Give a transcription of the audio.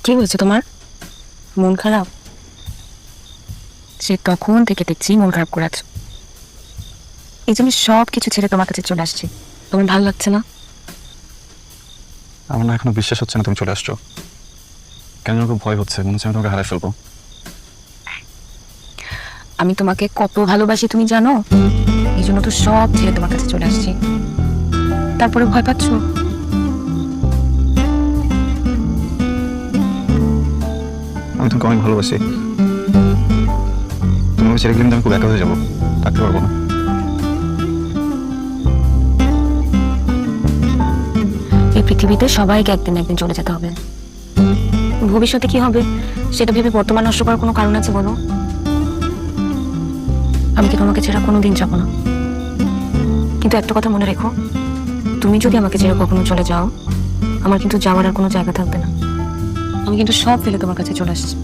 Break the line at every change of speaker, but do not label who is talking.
কি হয়েছে তোমার? মন খারাপ? সে তখন থেকে দেখছি মন খারাপ করে আছো। এই যে আমি সব কিছু ছেড়ে তোমার কাছে চলে আসছি, তোমার ভালো লাগছে না?
আমার না এখনো বিশ্বাস হচ্ছে না তুমি চলে আসছো। কেন যেন খুব ভয় হচ্ছে, মনে হচ্ছে আমি তোমাকে হারাই ফেলবো।
আমি তোমাকে কত ভালোবাসি তুমি জানো? এই জন্য তো সব ছেড়ে তোমার কাছে চলে আসছি। তারপরে ভয় পাচ্ছো?
আমি তোমাকে অনেক ভালোবাসি। তোমাকে ছেড়ে গেলে কিন্তু আমি খুব একা হয়ে যাবো, থাকতে পারবো না।
এই পৃথিবীতে সবাইকে একদিন না একদিন চলে যেতে হবে। ভবিষ্যতে কি হবে সেটা ভেবে বর্তমান নষ্ট করার কোনো কারণ আছে বলো? আমি কি তোমাকে ছেড়ে কোনোদিন যাবো না, কিন্তু একটা কথা মনে রেখো, তুমি যদি আমাকে ছেড়ে কখনো চলে যাও, আমার কিন্তু যাওয়ার আর কোনো জায়গা থাকবে না। আমি কিন্তু সব ফেলে তোমার কাছে চলে আসছি।